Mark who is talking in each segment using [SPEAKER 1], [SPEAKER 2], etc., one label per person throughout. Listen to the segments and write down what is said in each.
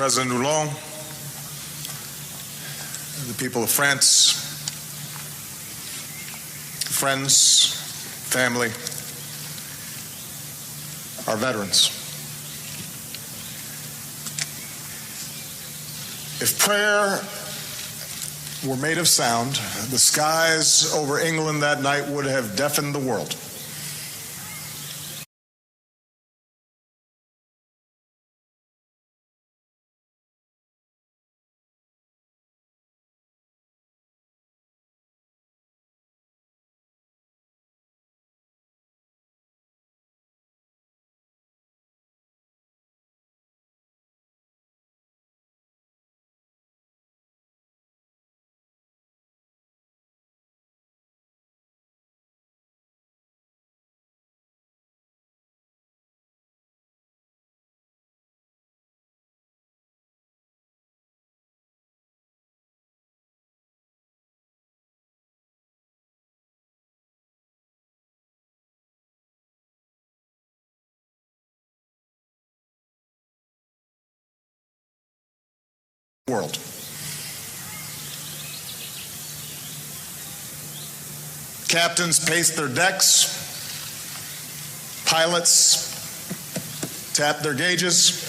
[SPEAKER 1] President Hollande, the people of France, friends, family, our veterans. If prayer were made of sound, the skies over England that night would have deafened the world. World. Captains paced their decks, pilots tapped their gauges,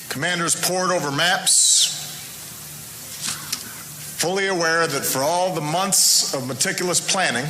[SPEAKER 1] commanders pored over maps, fully aware that for all the months of meticulous planning,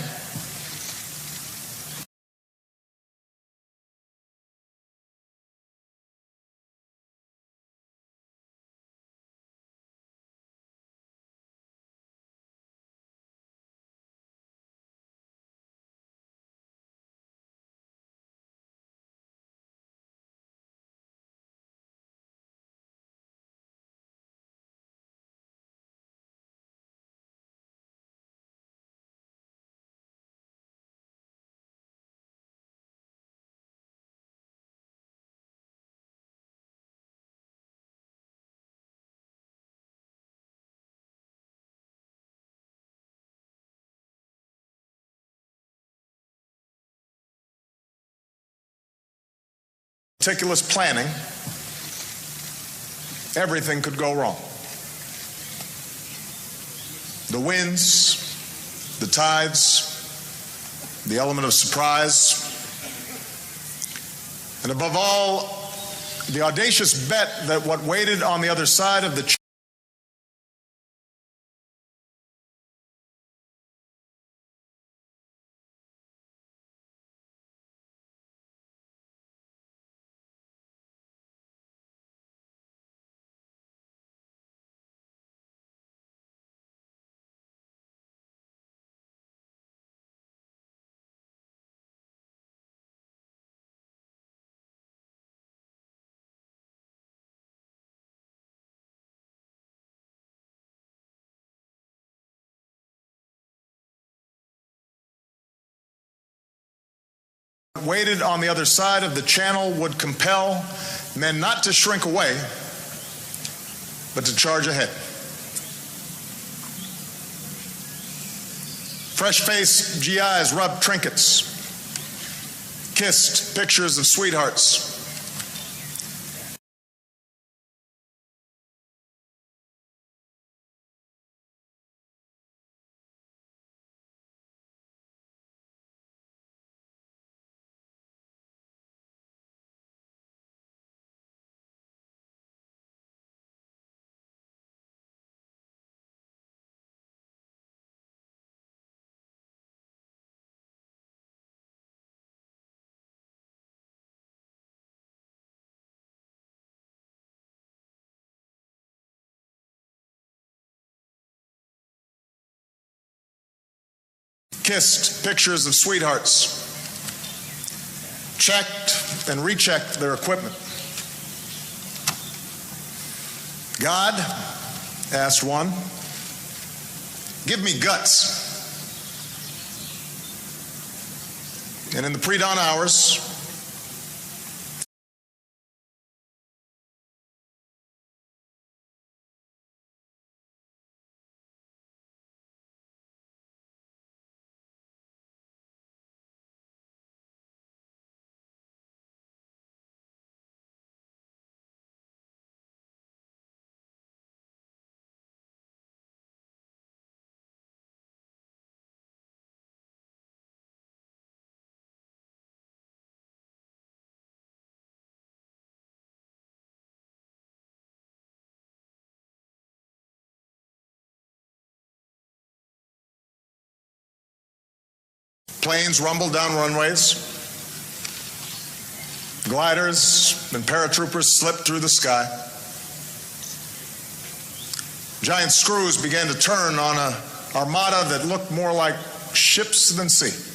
[SPEAKER 1] everything could go wrong. The winds, the tides, the element of surprise, and above all, the audacious bet that what waited on the other side of the waited on the other side of the channel would compel men not to shrink away, but to charge ahead. Fresh-faced GIs rubbed trinkets, kissed pictures of sweethearts, kissed pictures of sweethearts, checked and rechecked their equipment. God, asked one, give me guts. And in the pre-dawn hours, Planes rumbled down runways. Gliders and paratroopers slipped through the sky. Giant screws began to turn on an armada that looked more like ships than sea.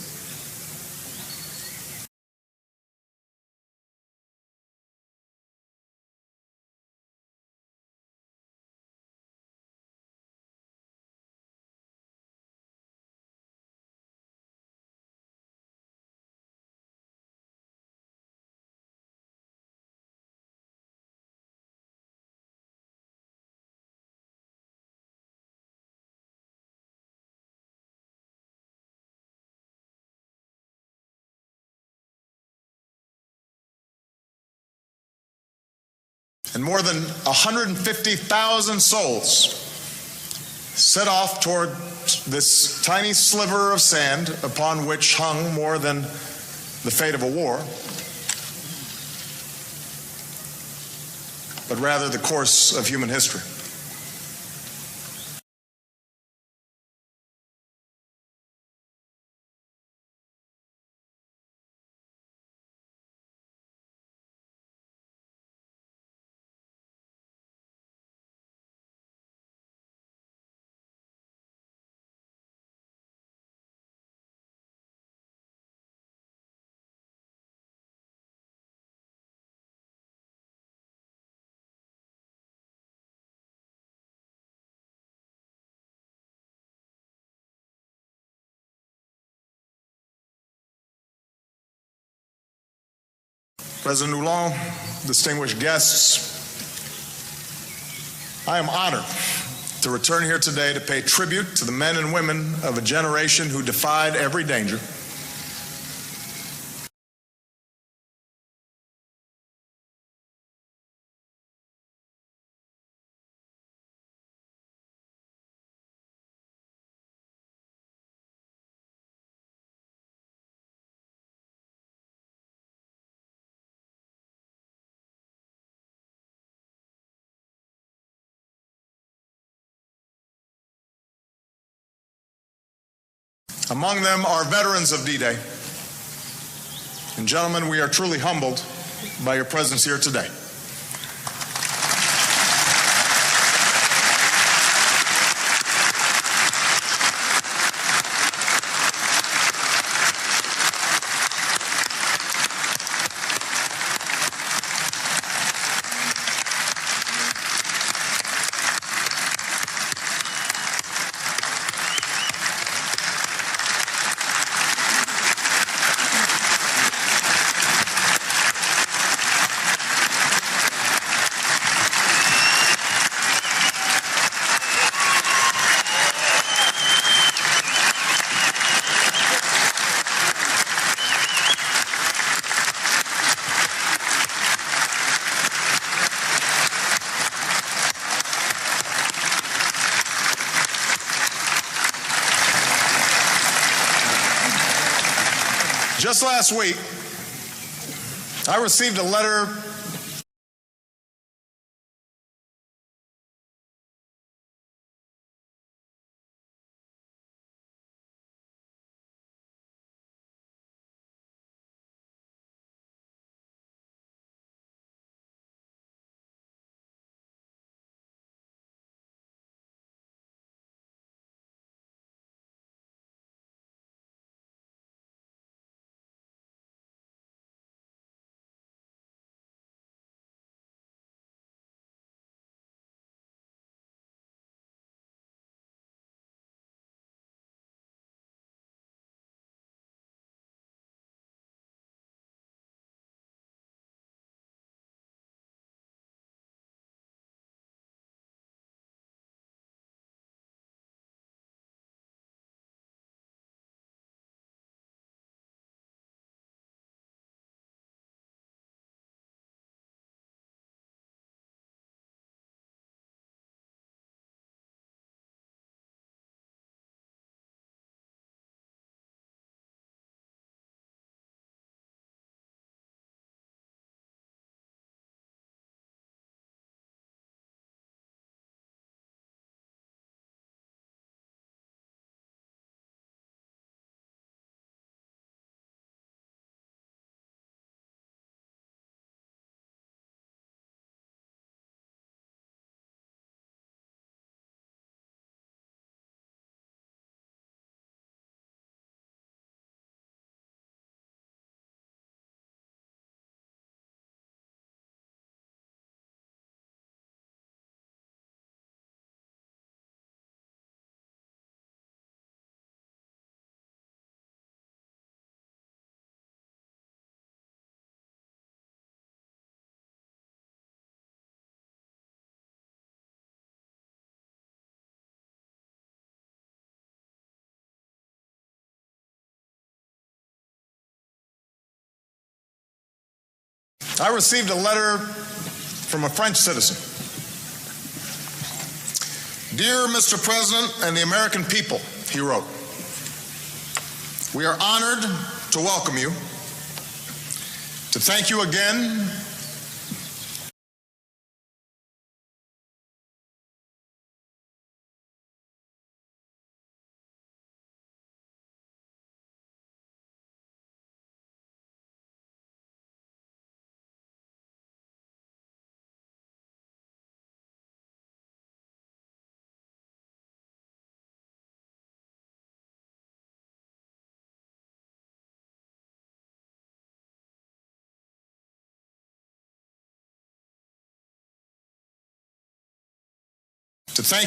[SPEAKER 1] And more than 150,000 souls set off toward this tiny sliver of sand upon which hung more than the fate of a war, but rather the course of human history. President Hollande, distinguished guests, I am honored to return here today to pay tribute to the men and women of a generation who defied every danger, among them are veterans of D-Day. And gentlemen, we are truly humbled by your presence here today. Just last week, I received a letter I received a letter from a French citizen. Dear Mr. President and the American people, he wrote, we are honored to welcome you, to thank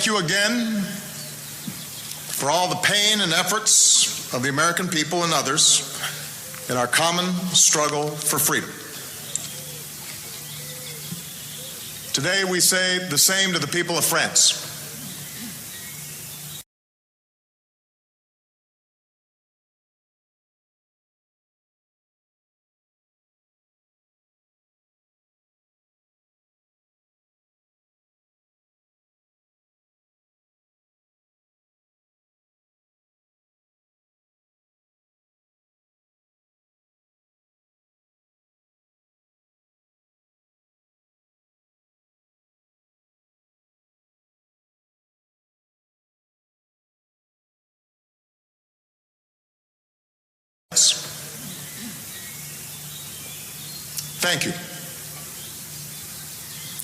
[SPEAKER 1] you again for all the pain and efforts of the American people and others in our common struggle for freedom. Today we say the same to the people of France. Thank you,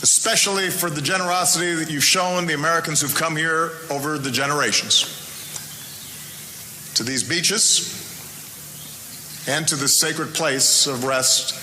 [SPEAKER 1] especially for the generosity that you've shown the Americans who've come here over the generations to these beaches and to this sacred place of rest.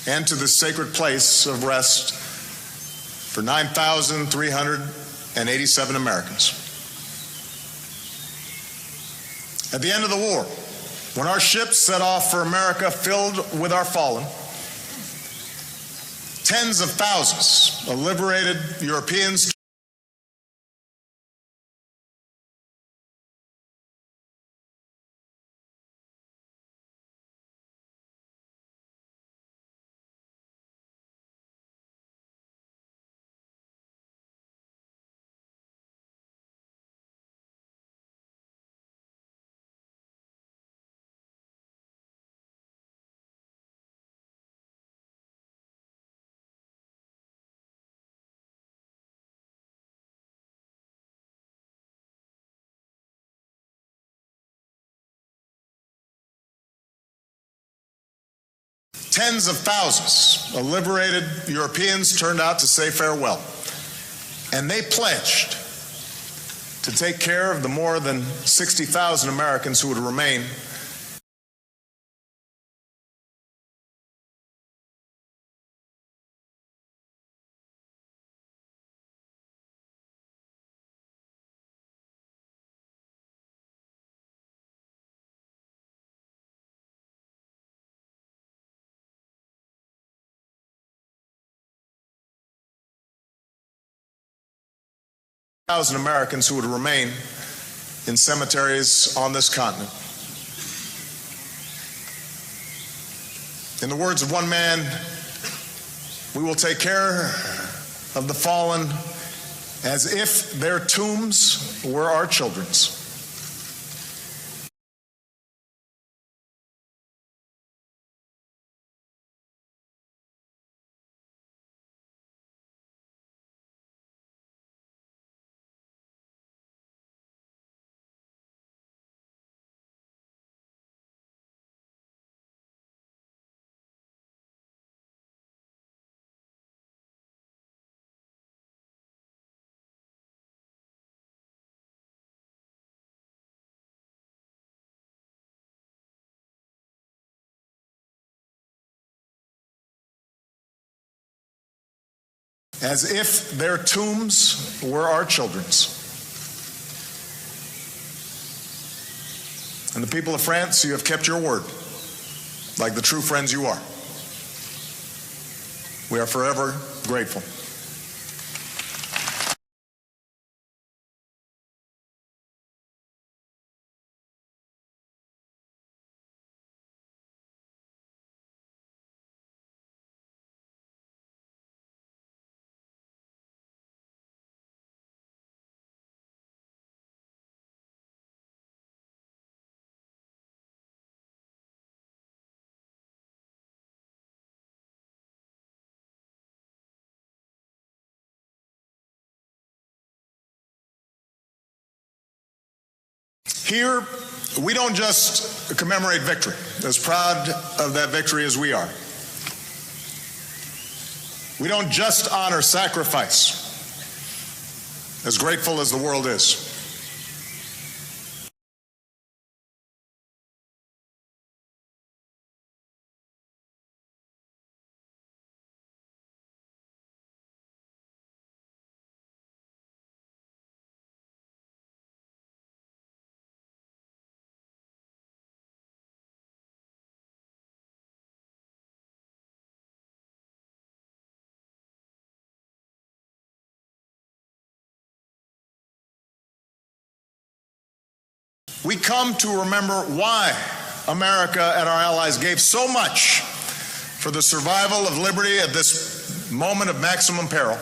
[SPEAKER 1] And to this sacred place of rest for 9,387 Americans. At the end of the war, when our ships set off for America filled with our fallen, tens of thousands of liberated Europeans tens of thousands of liberated Europeans turned out to say farewell. And they pledged to take care of the more than 60,000 Americans who would remain thousand Americans who would remain in cemeteries on this continent. In the words of one man, we will take care of the fallen as if their tombs were our children's. as if their tombs were our children's. And the people of France, you have kept your word, like the true friends you are. We are forever grateful. Here, we don't just commemorate victory, as proud of that victory as we are. We don't just honor sacrifice, as grateful as the world is. We come to remember why America and our allies gave so much for the survival of liberty at this moment of maximum peril.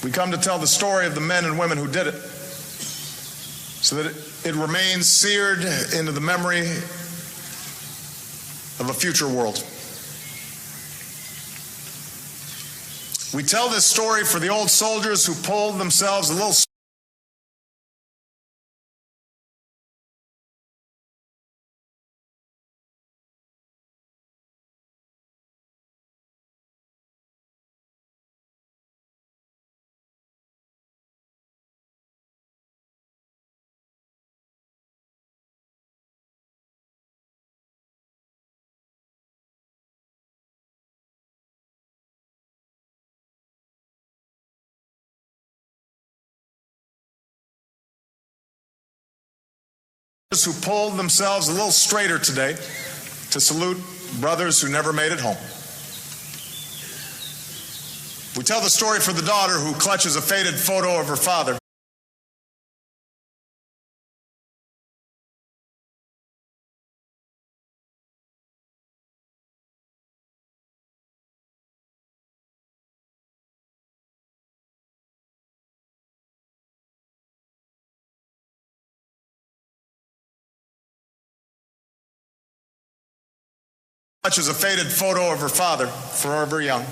[SPEAKER 1] We come to tell the story of the men and women who did it, so that it remains seared into the memory of a future world. We tell this story for the old soldiers who pulled themselves a little who pulled themselves a little straighter today to salute brothers who never made it home. We tell the story for the daughter who clutches a faded photo of her father. Clutches a faded photo of her father, forever young.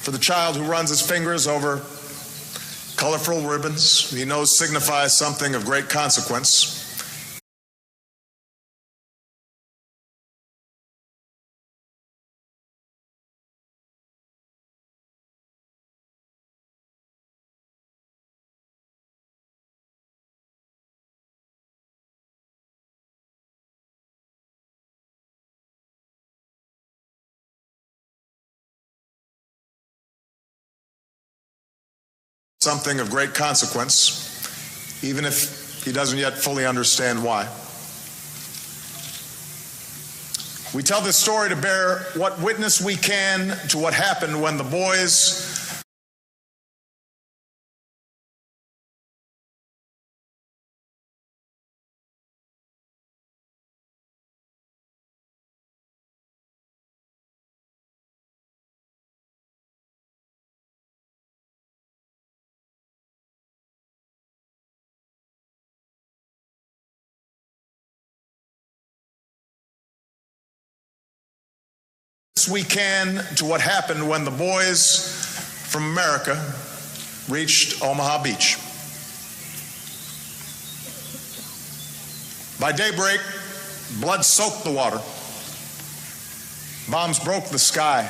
[SPEAKER 1] For the child who runs his fingers over colorful ribbons he knows signifies something of great consequence. Something of great consequence, even if he doesn't yet fully understand why. We tell this story to bear what witness we can to what happened when the boys to what happened when the boys from America reached Omaha Beach. By daybreak, blood soaked the water. Bombs broke the sky.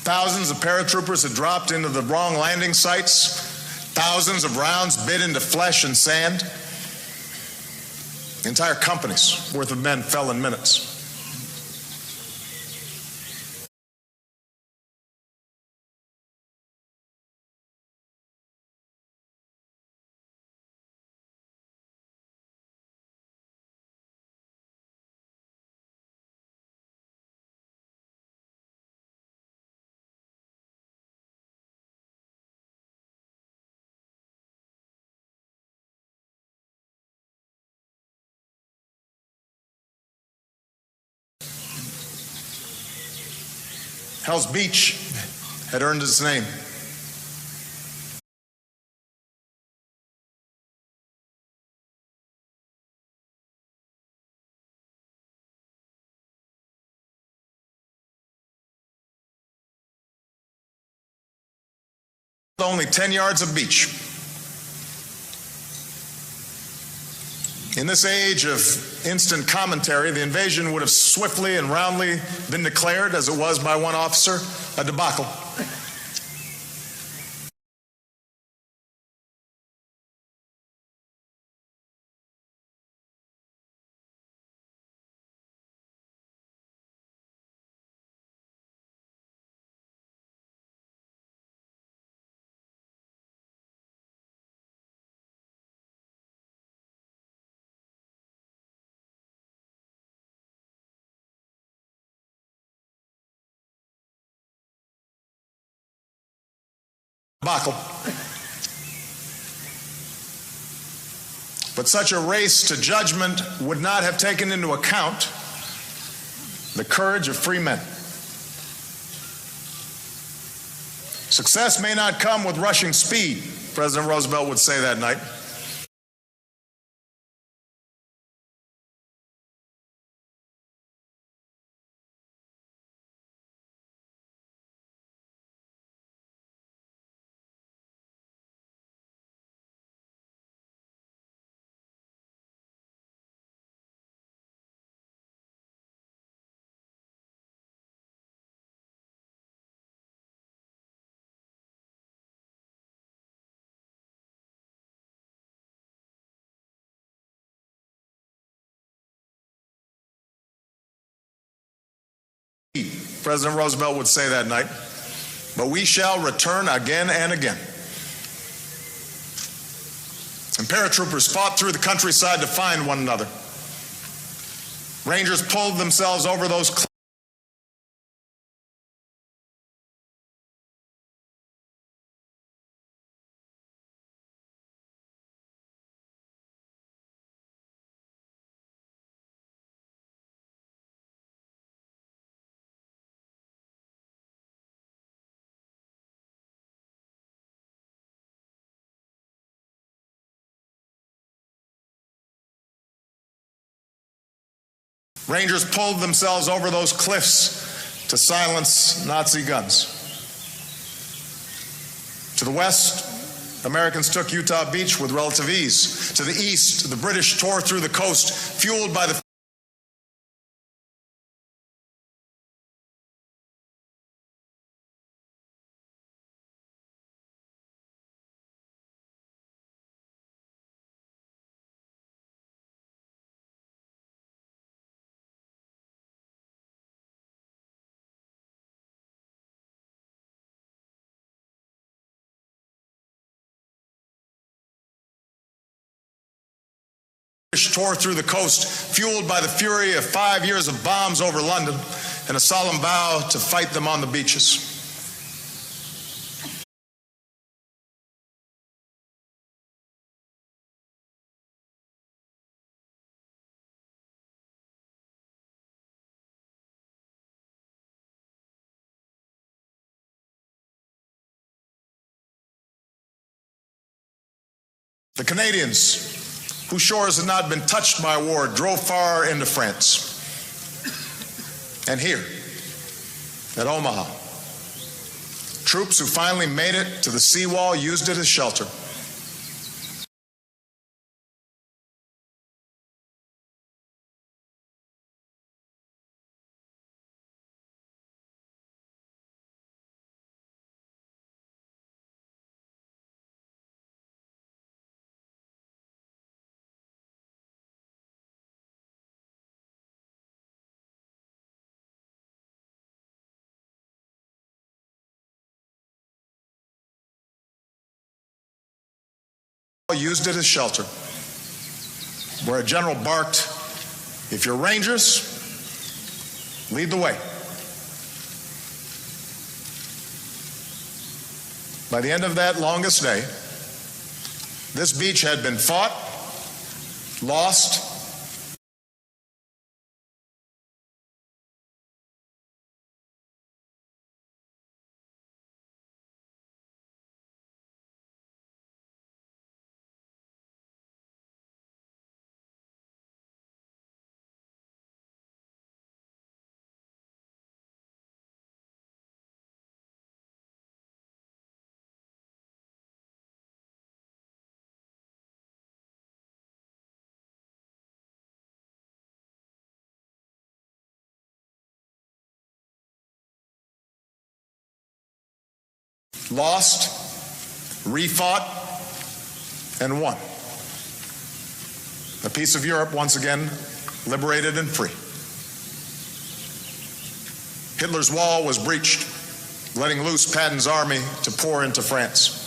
[SPEAKER 1] Thousands of paratroopers had dropped into the wrong landing sites. Thousands of rounds bit into flesh and sand. Entire companies worth of men fell in minutes. Hell's Beach had earned its name. Only 10 yards of beach. In this age of instant commentary, the invasion would have swiftly and roundly been declared, as it was by one officer, a debacle. But such a race to judgment would not have taken into account the courage of free men. Success may not come with rushing speed, President Roosevelt would say that night. President Roosevelt would say that night, but we shall return again and again. And paratroopers fought through the countryside to find one another. Rangers pulled themselves over those cliffs. Rangers pulled themselves over those cliffs to silence Nazi guns. To the west, Americans took Utah Beach with relative ease. To the east, the British tore through the coast, fueled by the tore through the coast, fueled by the fury of 5 years of bombs over London and a solemn vow to fight them on the beaches. The Canadians, whose shores had not been touched by war, drove far into France. And here, at Omaha, troops who finally made it to the seawall used it as shelter. Used it as shelter, where a general barked, "If you're Rangers, lead the way." By the end of that longest day, this beach had been fought, lost, lost, refought, and won. A piece of Europe once again liberated and free. Hitler's wall was breached, letting loose Patton's army to pour into France.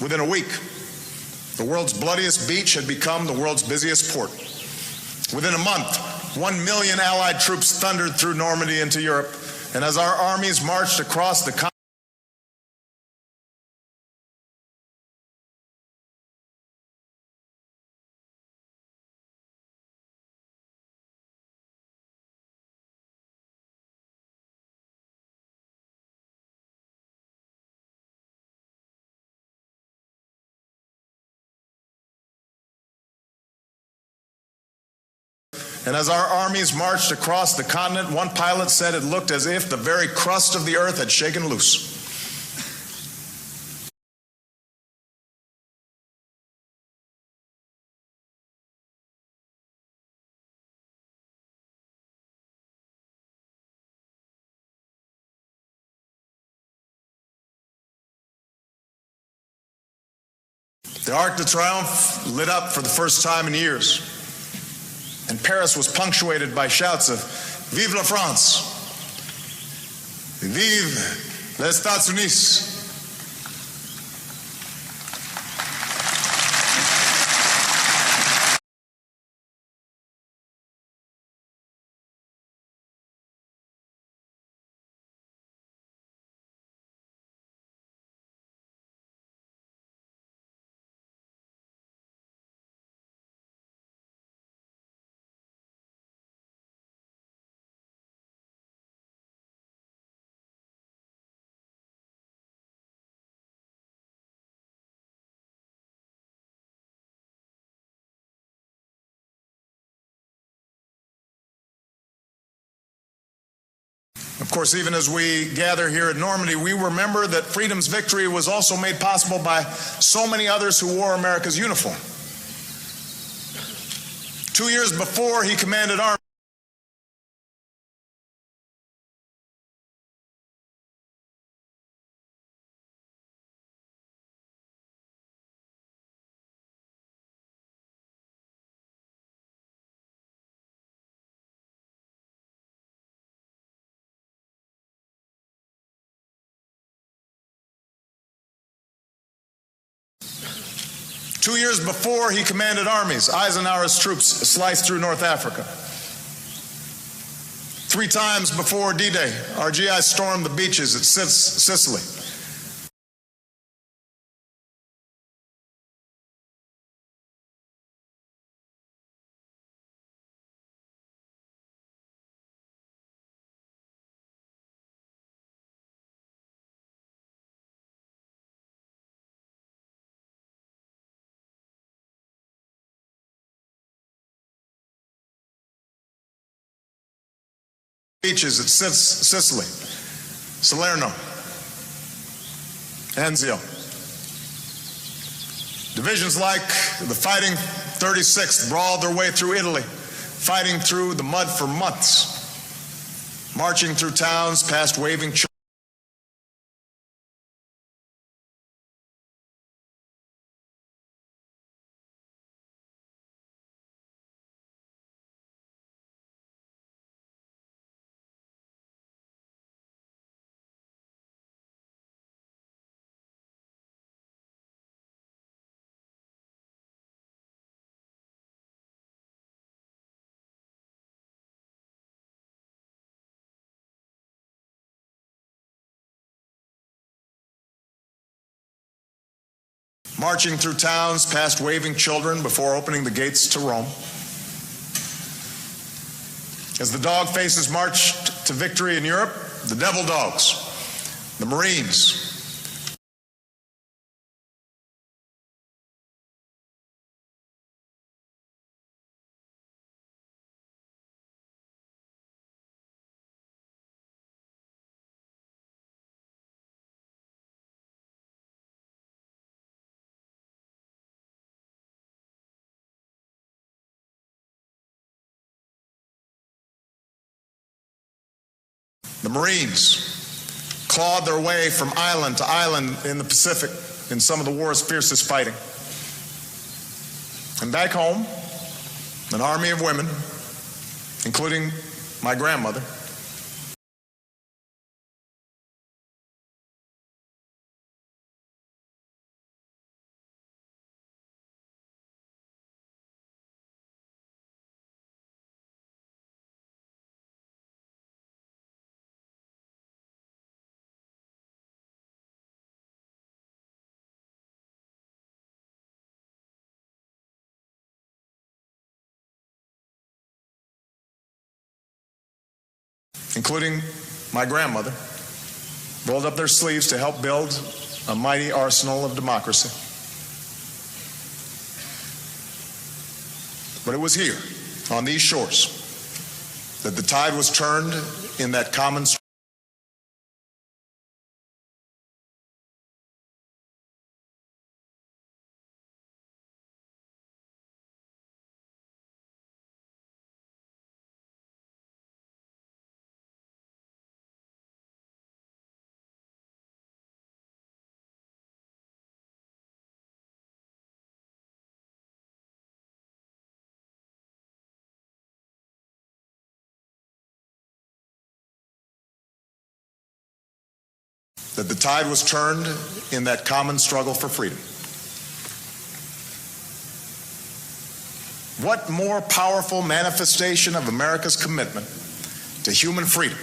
[SPEAKER 1] Within a week, the world's bloodiest beach had become the world's busiest port. Within a month, 1 million Allied troops thundered through Normandy into Europe, and as our armies marched across the continent, one pilot said it looked as if the very crust of the earth had shaken loose. The Arc de Triomphe lit up for the first time in years, and Paris was punctuated by shouts of "Vive la France! Vive les États-Unis!" Of course, even as we gather here at Normandy, we remember that freedom's victory was also made possible by so many others who wore America's uniform. 2 years before he commanded armies, 2 years before he commanded armies, Eisenhower's troops sliced through North Africa. 3 times before D-Day, our GIs stormed the beaches at Sicily. Beaches at Sicily, Salerno, Anzio. Divisions like the Fighting 36th brawled their way through Italy, fighting through the mud for months, marching through towns past waving churches. Marching through towns past waving children before opening the gates to Rome. As the dog faces marched to victory in Europe, the devil dogs, the Marines, clawed their way from island to island in the Pacific in some of the war's fiercest fighting. And back home, an army of women, including my grandmother, rolled up their sleeves to help build a mighty arsenal of democracy. But it was here, on these shores, that the tide was turned in that common struggle. That the tide was turned in that common struggle for freedom. What more powerful manifestation of America's commitment to human freedom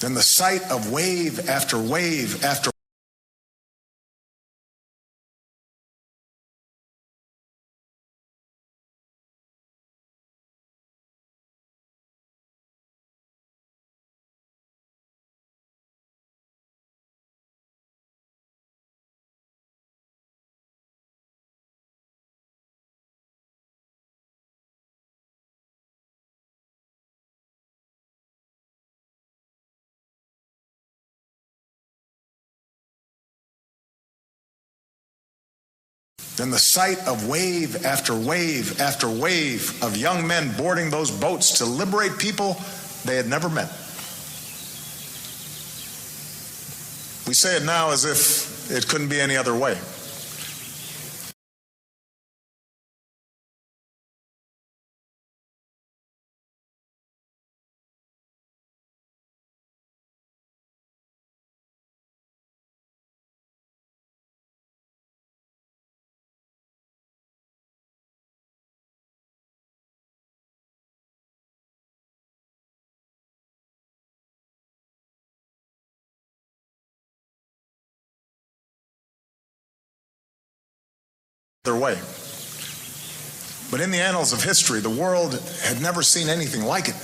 [SPEAKER 1] than the sight of wave after wave after than the sight of wave after wave after wave of young men boarding those boats to liberate people they had never met. We say it now as if it couldn't be any other way. their way. But in the annals of history, the world had never seen anything like it.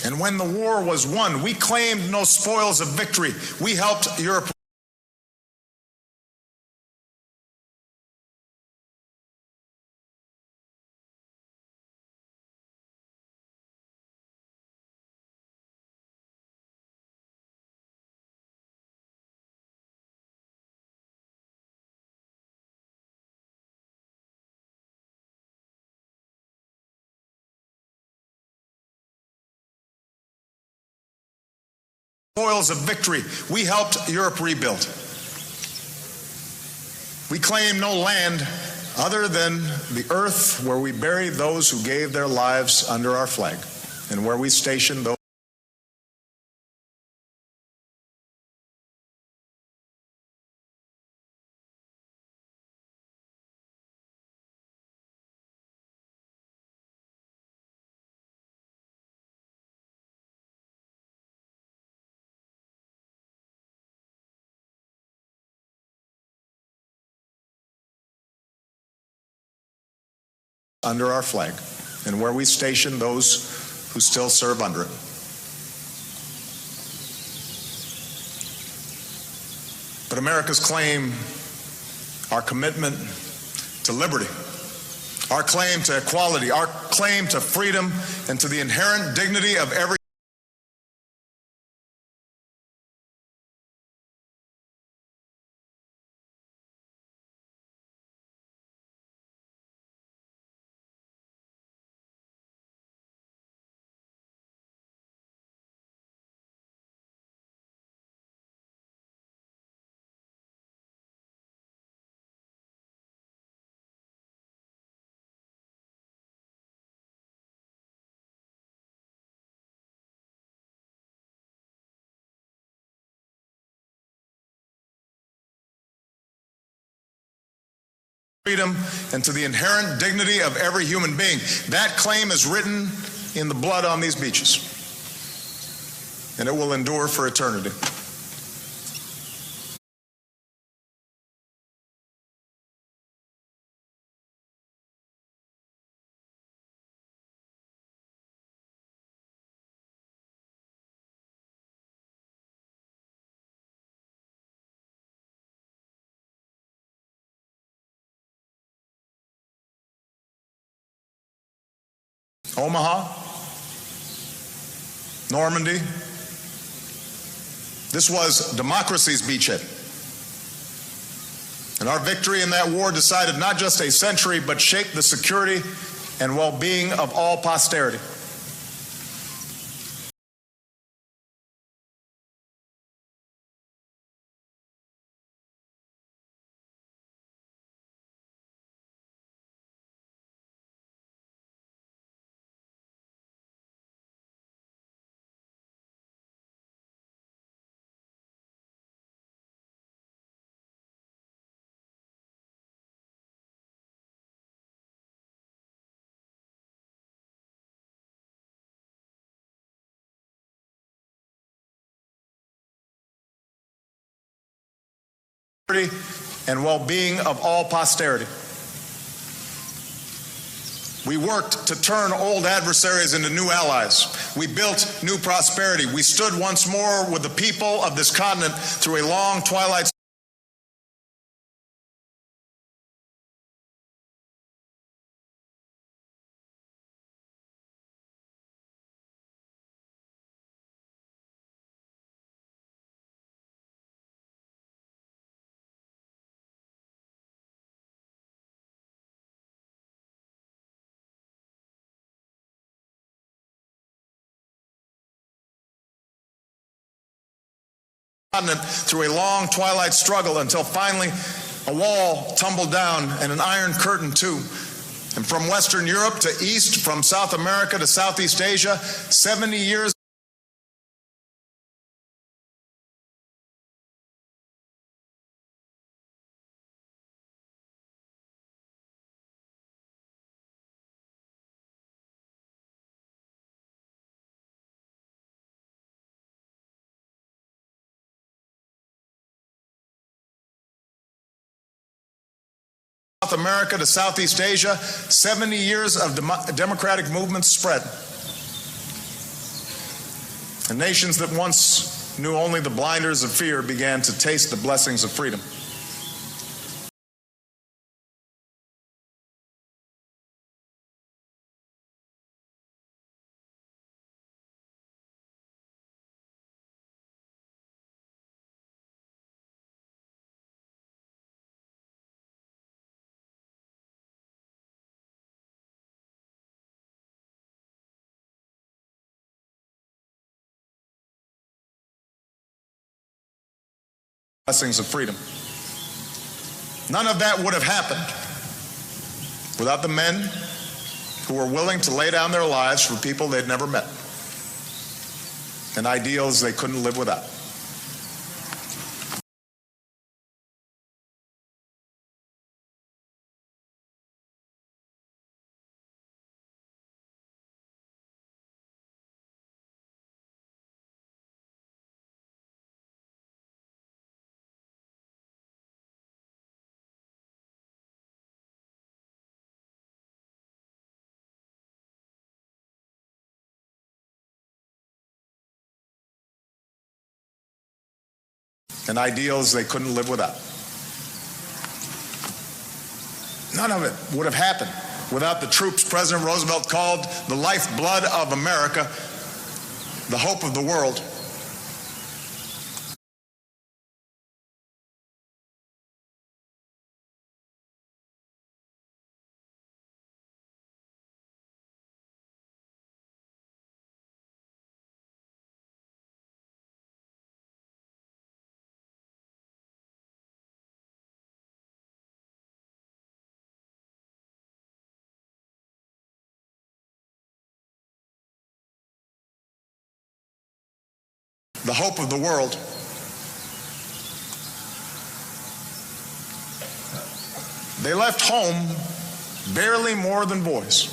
[SPEAKER 1] And when the war was won, we claimed no spoils of victory. We helped Europe. Spoils of victory. We helped Europe rebuild. We claim no land other than the earth where we buried those who gave their lives under our flag and where we stationed those. Under our flag and where we station those who still serve under it. But America's claim, our commitment to liberty, our claim to equality, our claim to freedom and to the inherent dignity of every freedom and to the inherent dignity of every human being. That claim is written in the blood on these beaches, and it will endure for eternity. Omaha, Normandy. This was democracy's beachhead. And our victory in that war decided not just a century, but shaped the security and well-being of all posterity. And well-being of all posterity. We worked to turn old adversaries into new allies. We built new prosperity. We stood once more with the people of this continent through a long twilight. Through a long twilight struggle until finally a wall tumbled down and an iron curtain too. And from Western Europe to East, from South America to Southeast Asia, 70 years South America to Southeast Asia, 70 years of democratic movements spread. And nations that once knew only the blinders of fear began to taste the blessings of freedom. Blessings of freedom. None of that would have happened without the men who were willing to lay down their lives for people they'd never met and ideals they couldn't live without. And ideals they couldn't live without. None of it would have happened without the troops President Roosevelt called the lifeblood of America, the hope of the world. The hope of the world. They left home barely more than boys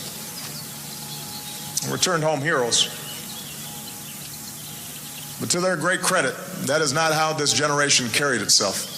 [SPEAKER 1] and returned home heroes. But to their great credit, that is not how this generation carried itself.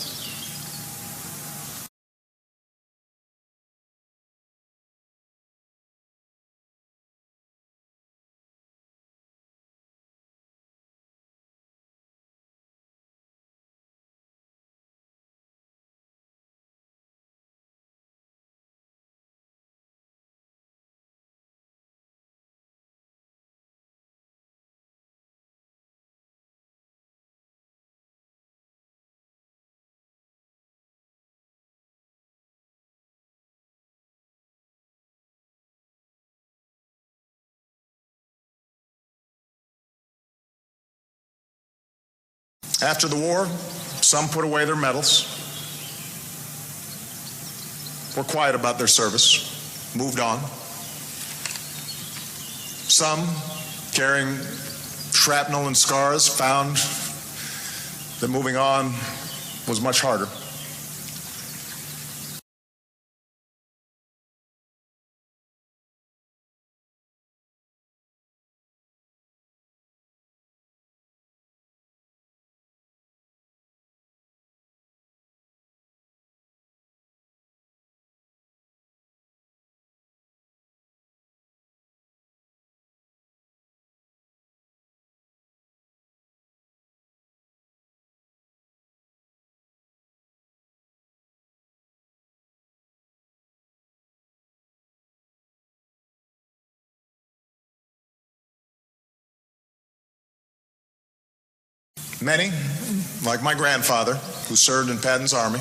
[SPEAKER 1] After the war, some put away their medals, were quiet about their service, moved on. Some, carrying shrapnel and scars, found that moving on was much harder. Many, like my grandfather, who served in Patton's army,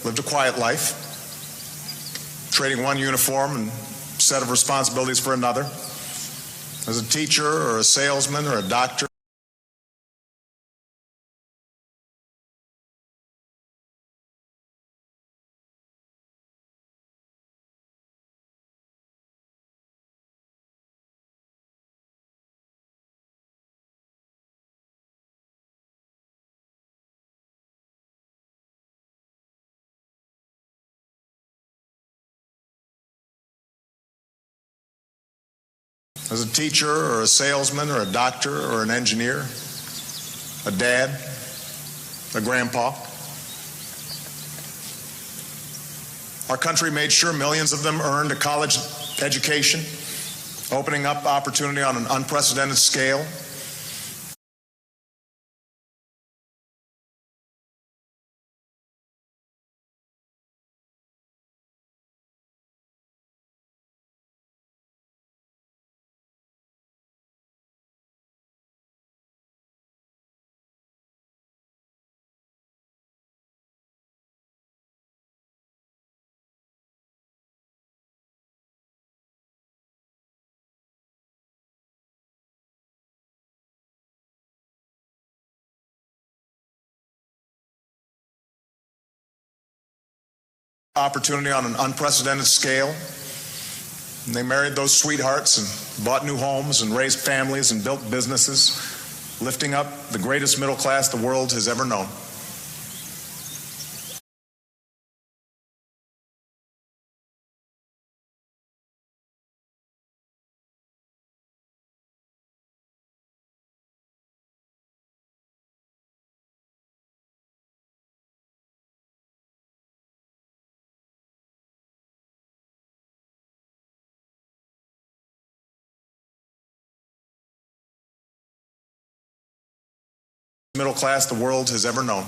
[SPEAKER 1] lived a quiet life, trading one uniform and set of responsibilities for another, as a teacher or a salesman or a doctor. As a teacher or a salesman or a doctor or an engineer, a dad, a grandpa. Our country made sure millions of them earned a college education, opening up opportunity on an unprecedented scale. Opportunity on an unprecedented scale. And they married those sweethearts and bought new homes and raised families and built businesses, lifting up the greatest middle class the world has ever known. Middle class the world has ever known.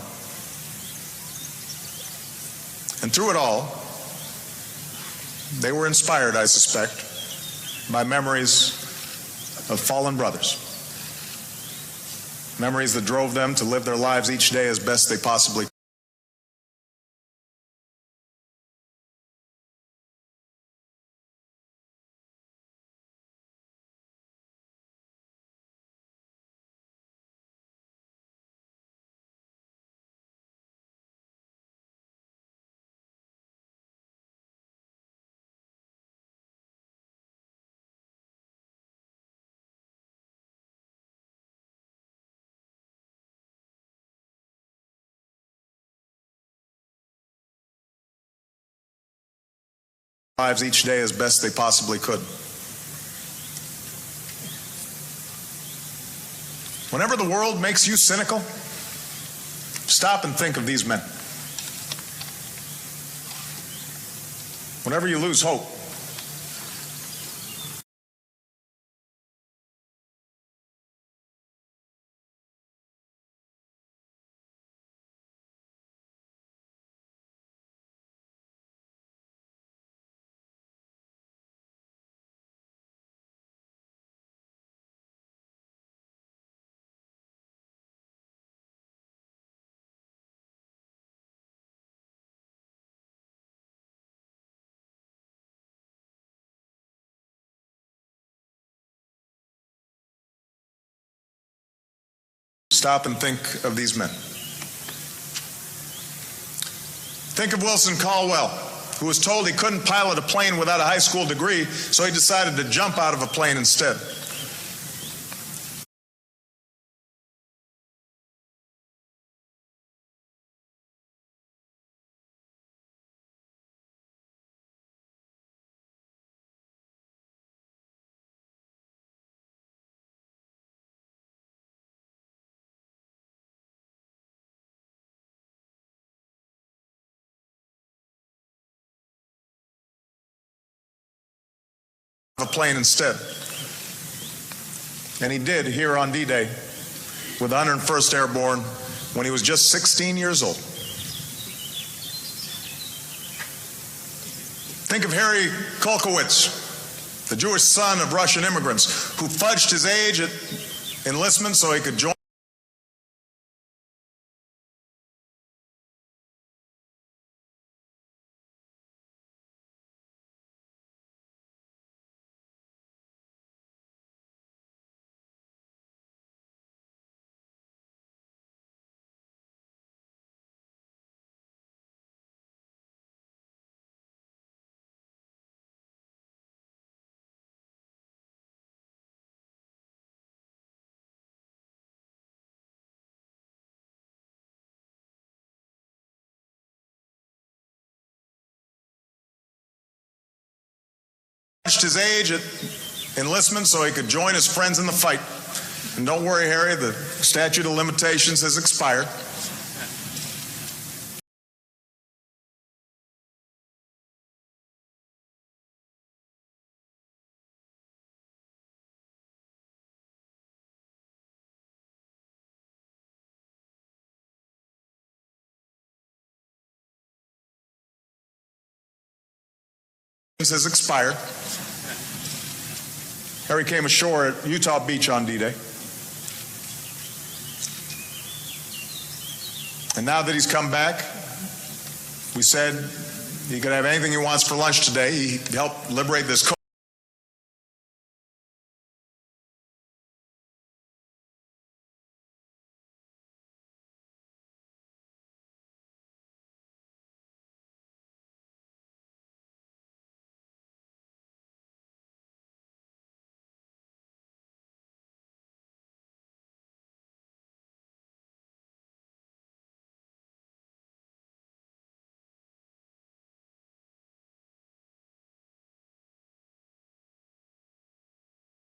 [SPEAKER 1] And through it all, they were inspired, I suspect, by memories of fallen brothers. Memories that drove them to live their lives each day as best they possibly could. Lives each day as best they possibly could. Whenever the world makes you cynical, stop and think of these men. Whenever you lose hope, stop and think of these men. Think of Wilson Caldwell, who was told he couldn't pilot a plane without a high school degree, so he decided to jump out of a plane instead. A plane instead. And he did here on D-Day with the 101st Airborne when he was just 16 years old. Think of Harry Kolkowitz, the Jewish son of Russian immigrants, who fudged his age at enlistment so he could join his age at enlistment so he could join his friends in the fight. And don't worry, Harry, the statute of limitations has expired. has expired. Harry came ashore at Utah Beach on D-Day. And now that he's come back, we said he could have anything he wants for lunch today. He helped liberate this coast.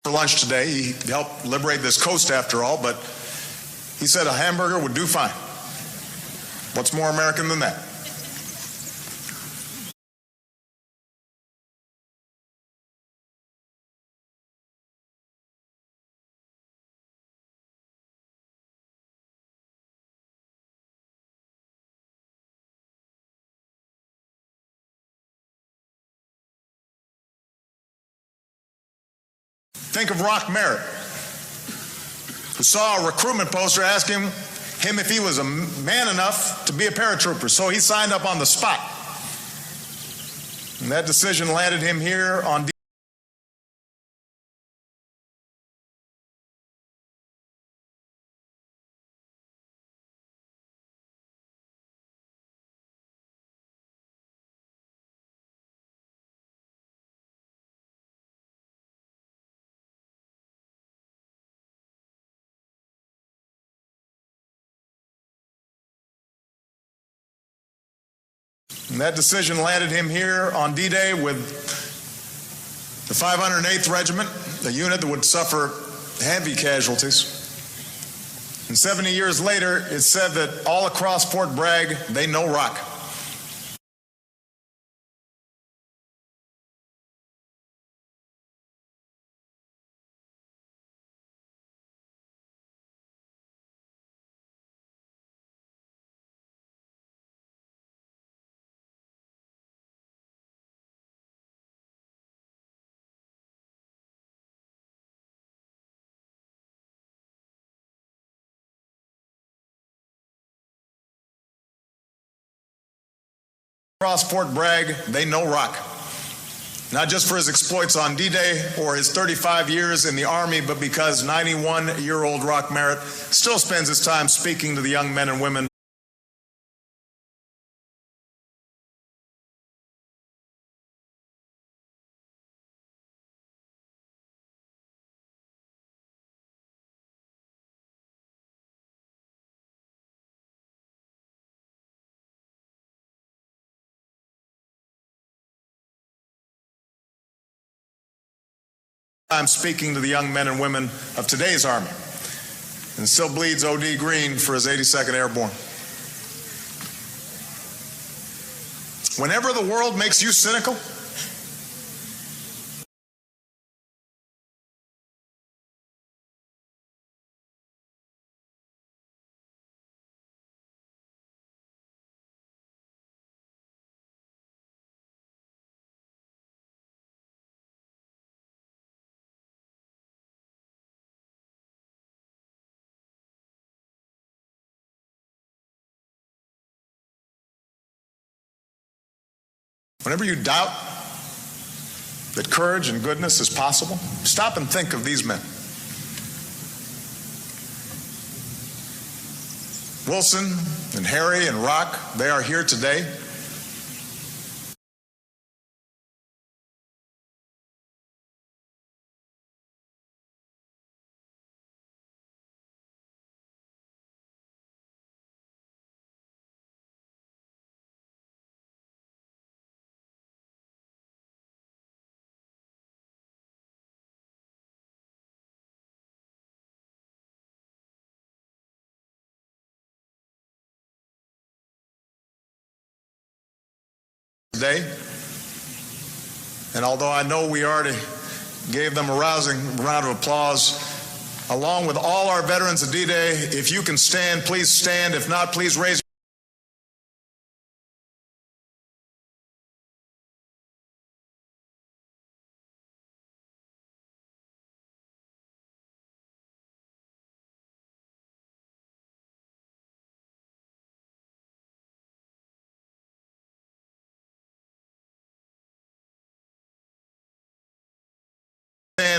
[SPEAKER 1] For lunch today. He helped liberate this coast after all, but he said a hamburger would do fine. What's more American than that? Think of Rock Merritt, who saw a recruitment poster asking him if he was a man enough to be a paratrooper, so he signed up on the spot. And that decision landed him here on D. And that decision landed him here on D-Day with the 508th Regiment, a unit that would suffer heavy casualties. And 70 years later, it's said that all across Fort Bragg, they know Rock. Across Fort Bragg, they know Rock. Not just for his exploits on D-Day or his 35 years in the Army, but because 91-year-old Rock Merritt still spends his time speaking to the young men and women of today's Army, and still bleeds O.D. Green for his 82nd Airborne. Whenever the world makes you cynical, whenever you doubt that courage and goodness is possible, stop and think of these men. Wilson and Harry and Rock, they are here today. Today, and although I know we already gave them a rousing round of applause, along with all our veterans of D-Day, if you can stand, please stand. If not, please raise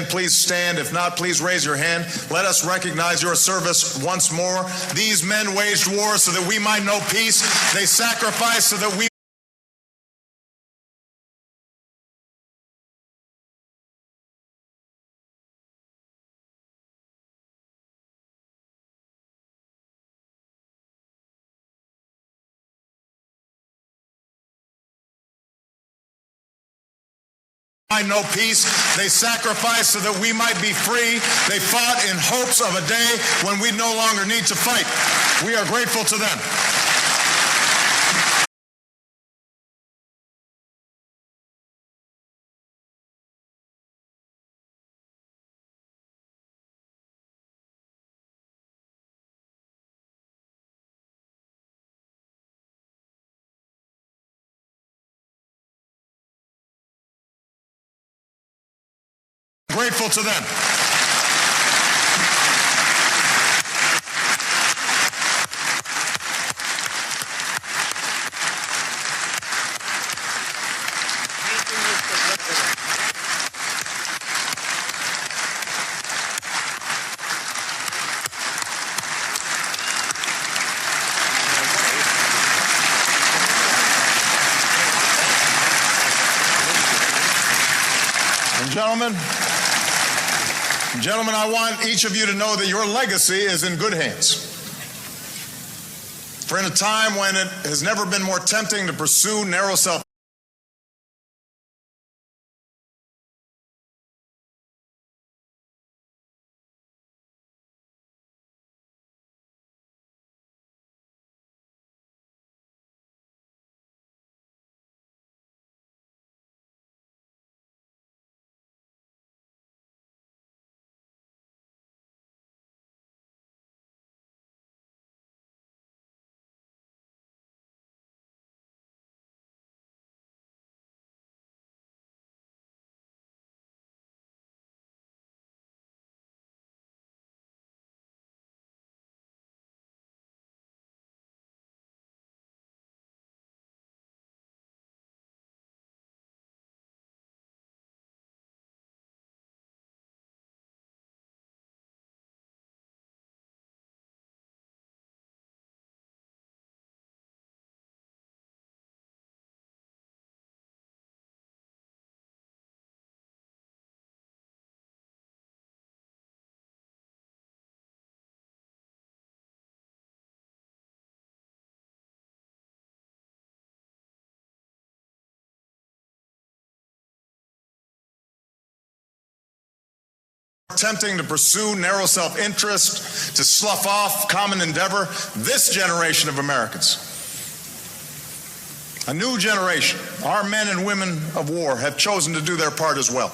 [SPEAKER 1] please stand. If not, please raise your hand. Let us recognize your service once more. These men waged war so that we might know peace. They sacrificed so that we know peace. They sacrificed so that we might be free. They fought in hopes of a day when we no longer need to fight. We are grateful to them. Grateful to them. Gentlemen, I want each of you to know that your legacy is in good hands. For in a time when it has never been more tempting to pursue narrow self tempting to pursue narrow self-interest, to slough off common endeavor, this generation of Americans, a new generation, our men and women of war, have chosen to do their part as well.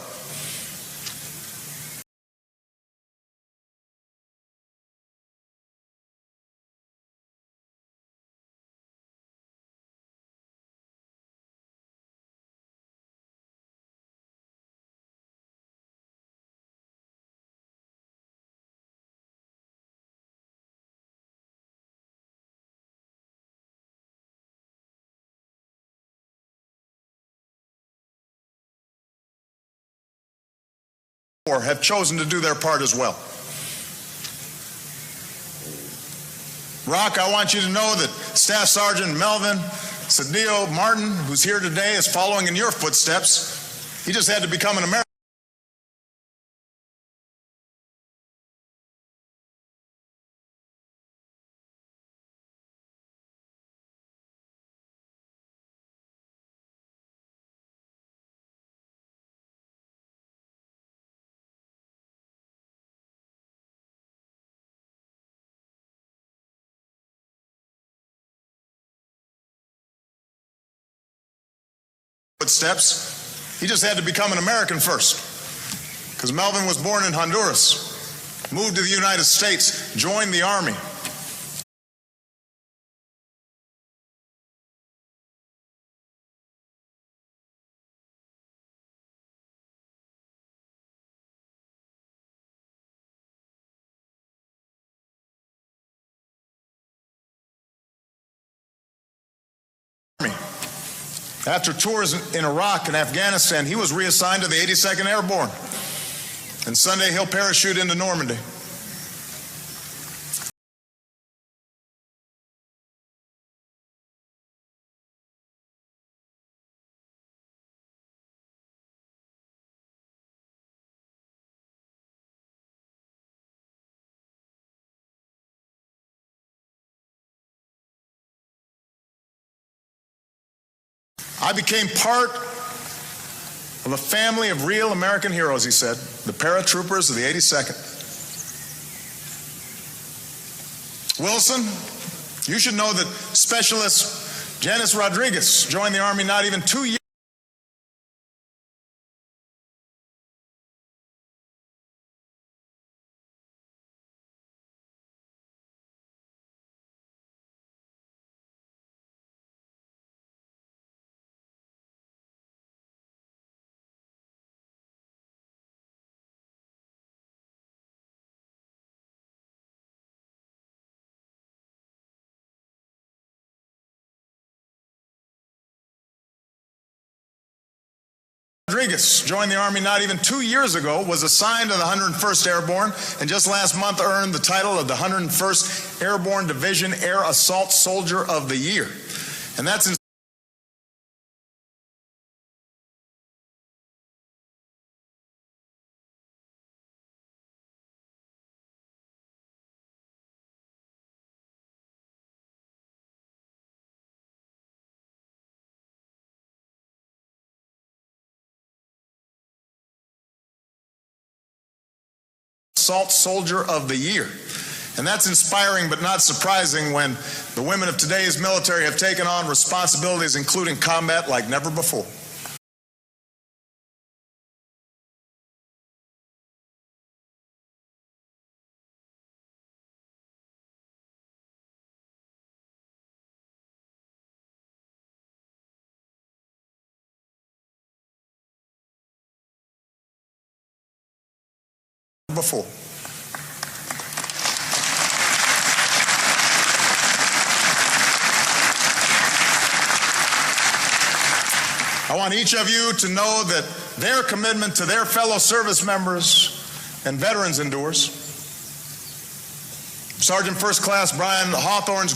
[SPEAKER 1] Have chosen to do their part as well. Rock, I want you to know that Staff Sergeant Melvin Cedillo Martin, who's here today, is following in your footsteps. He just had to become an American. Footsteps. He just had to become an American first, because Melvin was born in Honduras, moved to the United States, joined the Army. After tours in Iraq and Afghanistan, he was reassigned to the 82nd Airborne. And Sunday, he'll parachute into Normandy. I became part of a family of real American heroes, he said, the paratroopers of the 82nd. Wilson, you should know that Specialist Janice Rodriguez joined the Army not even 2 years Rodriguez joined the Army not even 2 years ago, was assigned to the 101st Airborne, and just last month earned the title of the 101st Airborne Division Air Assault Soldier of the Year. And that's in Assault Soldier of the Year. And that's inspiring but not surprising when the women of today's military have taken on responsibilities including combat like never before. I want each of you to know that their commitment to their fellow service members and veterans endures. Sergeant First Class Brian Hawthorne's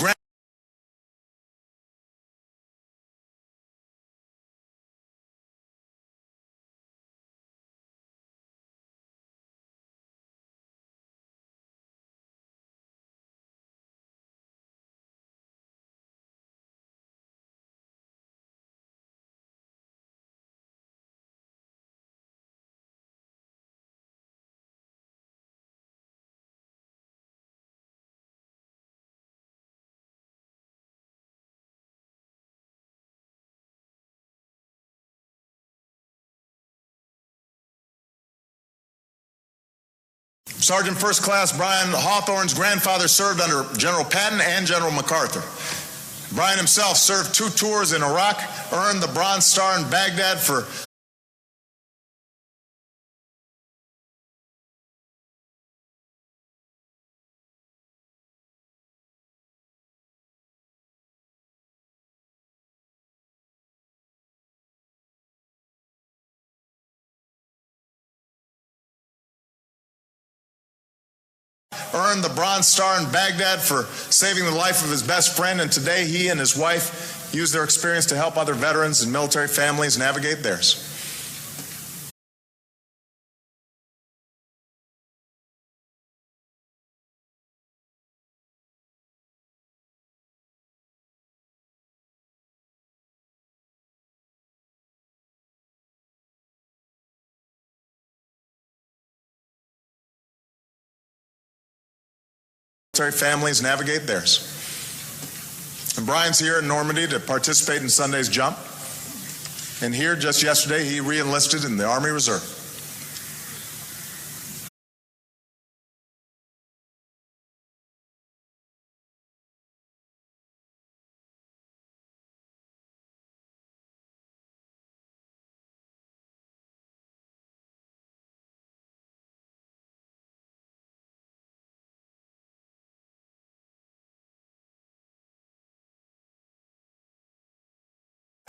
[SPEAKER 1] Sergeant First Class Brian Hawthorne's grandfather served under General Patton and General MacArthur. Brian himself served 2 tours in Iraq, earned the Bronze Star in Baghdad for saving the life of his best friend, and today he and his wife use their experience to help other veterans and military families navigate theirs. Families navigate theirs. And Brian's here in Normandy to participate in Sunday's jump. And here, just yesterday, he re-enlisted in the Army Reserve.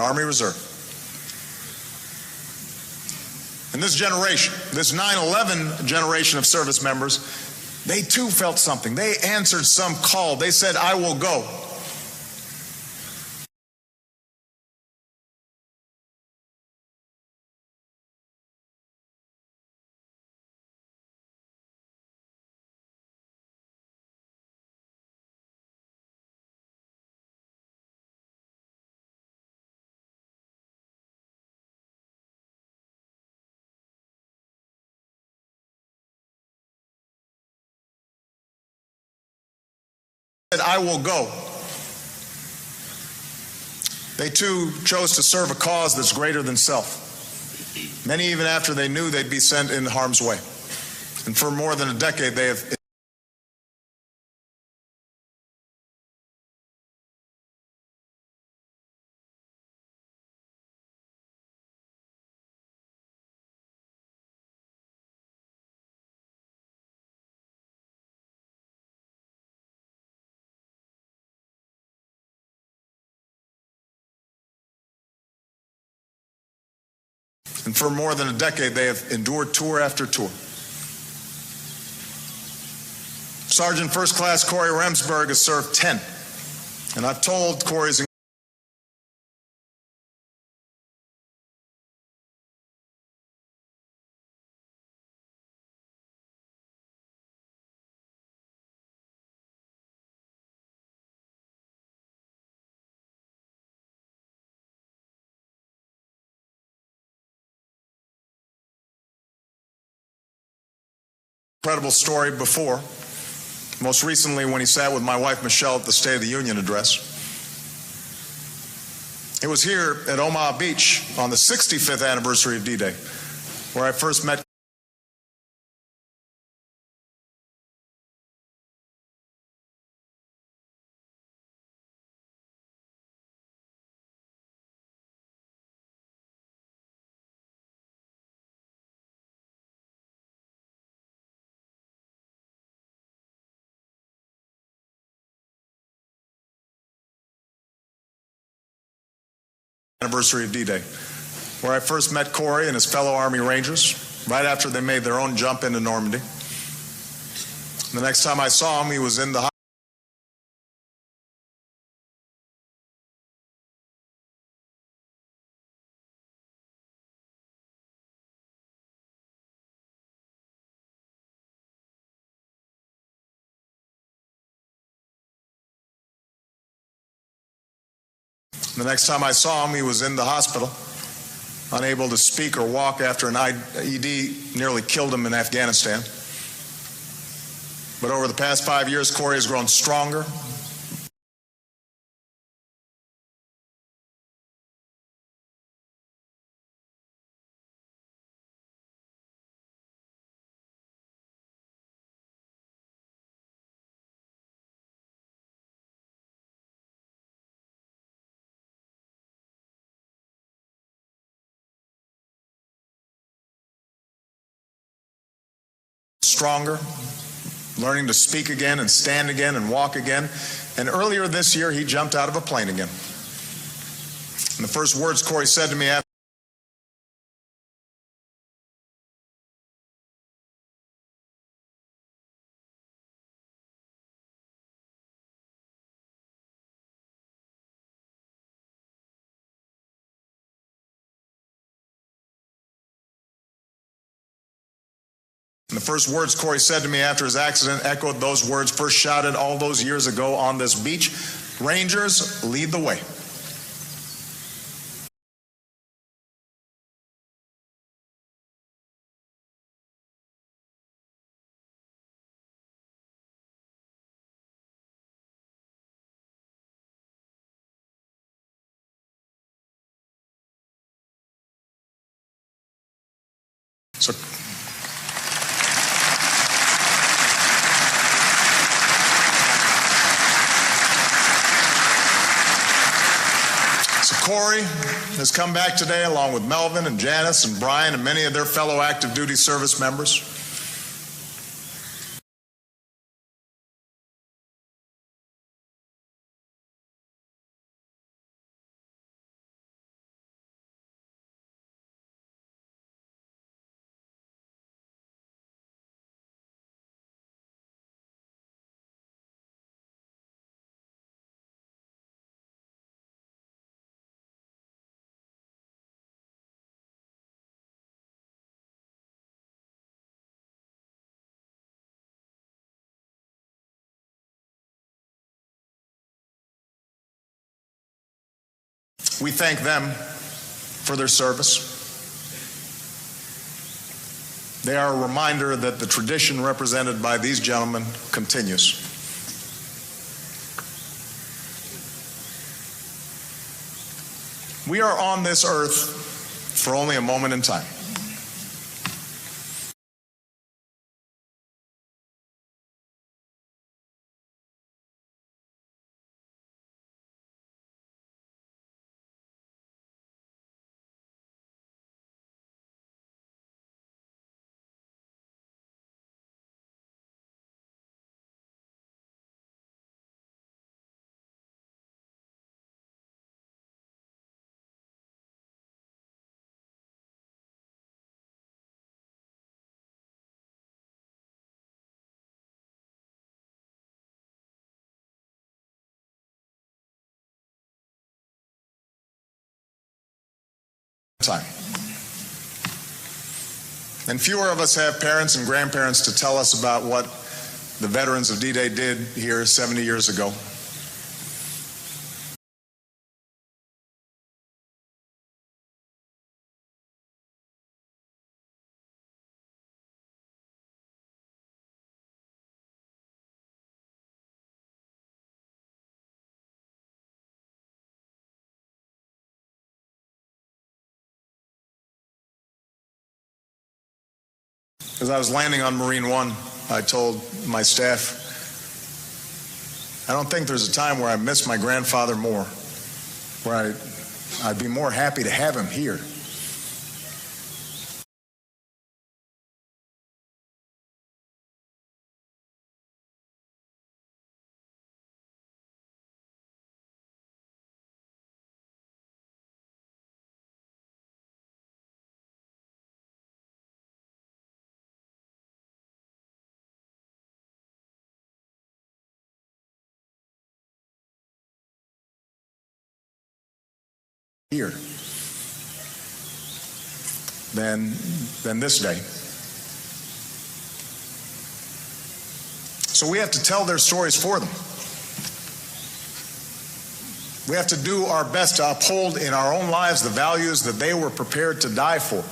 [SPEAKER 1] Army Reserve. And this generation, this 9/11 generation of service members, they too felt something. They answered some call. They said, "I will go." Said, "I will go." They too chose to serve a cause that's greater than self. Many even after they knew they'd be sent in harm's way. And for more than a decade, they have endured tour after tour. Sergeant First Class Corey Remsburg has served 10. And I've told Corey's incredible story before, most recently when he sat with my wife Michelle at the State of the Union address. It was here at Omaha Beach on the 65th anniversary of D-Day where I first met Corey and his fellow Army Rangers right after they made their own jump into Normandy. The next time I saw him, he was in the hospital, unable to speak or walk after an IED nearly killed him in Afghanistan. But over the past 5 years, Corey has grown stronger. Learning to speak again and stand again and walk again. And earlier this year, he jumped out of a plane again. And the first words Corey said to me after his accident echoed those words first shouted all those years ago on this beach: "Rangers, lead the way." So Corey has come back today along with Melvin and Janice and Brian and many of their fellow active duty service members. We thank them for their service. They are a reminder that the tradition represented by these gentlemen continues. We are on this earth for only a moment in time. Time. And fewer of us have parents and grandparents to tell us about what the veterans of D-Day did here 70 years ago. As I was landing on Marine One, I told my staff, I don't think there's a time where I miss my grandfather more, where I'd be more happy to have him here. Here than this day. So we have to tell their stories for them. We have to do our best to uphold in our own lives the values that they were prepared to die for.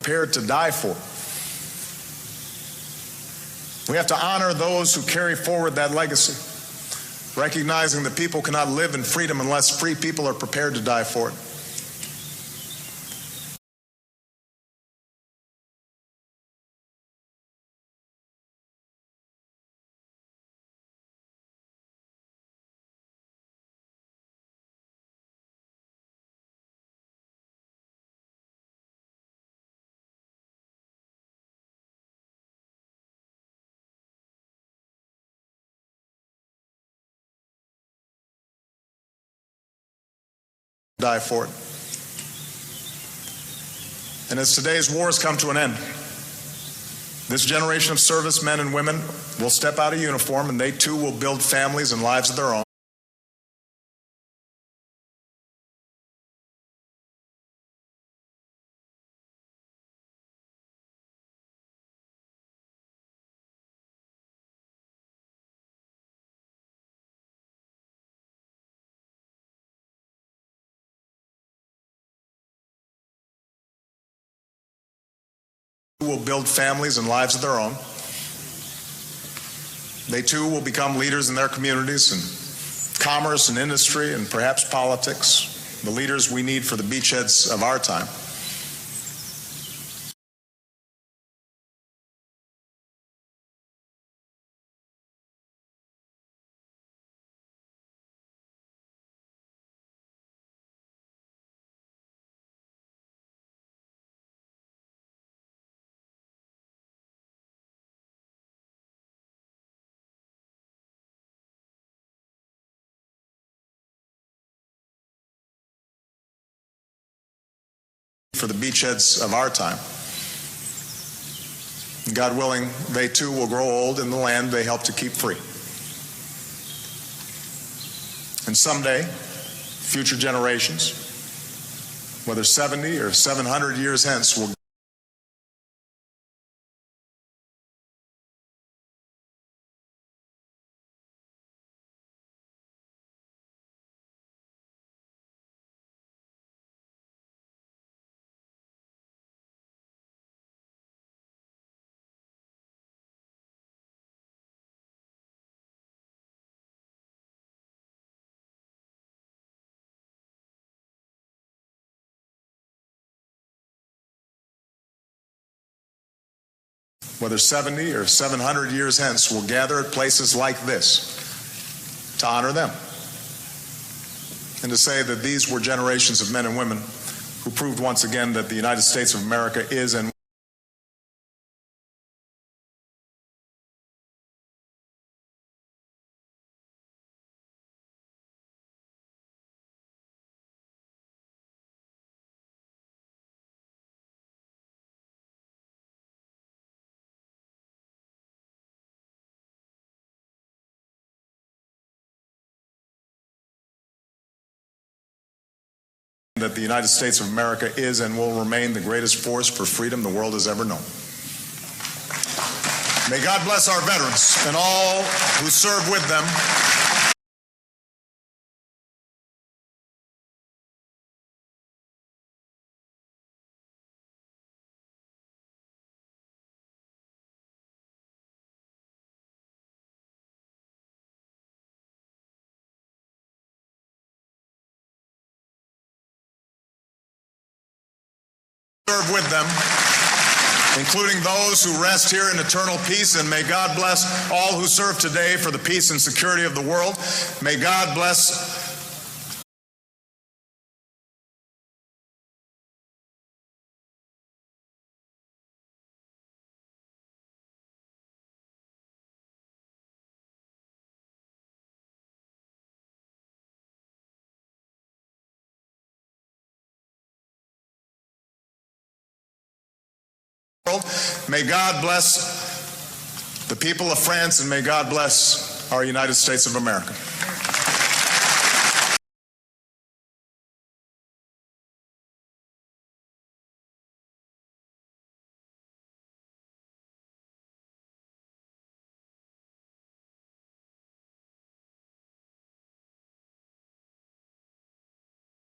[SPEAKER 1] Prepared to die for. We have to honor those who carry forward that legacy, recognizing that people cannot live in freedom unless free people are prepared to die for it. Die for it. And as today's wars come to an end, this generation of servicemen and women will step out of uniform, and they too will build families and lives of their own. Will build families and lives of their own. They too will become leaders in their communities and commerce and industry and perhaps politics, the leaders we need for the beachheads of our time. for the beachheads of our time. God willing, they too will grow old in the land they helped to keep free. And someday, future generations, whether 70 or 700 years hence, will whether 70 or 700 years hence, will gather at places like this to honor them and to say that these were generations of men and women who proved once again that the United States of America is and that the United States of America is and will remain the greatest force for freedom the world has ever known. May God bless our veterans and all who serve with them. Serve with them, including those who rest here in eternal peace, and may God bless all who serve today for the peace and security of the world. May God bless May God bless the people of France, and may God bless our United States of America.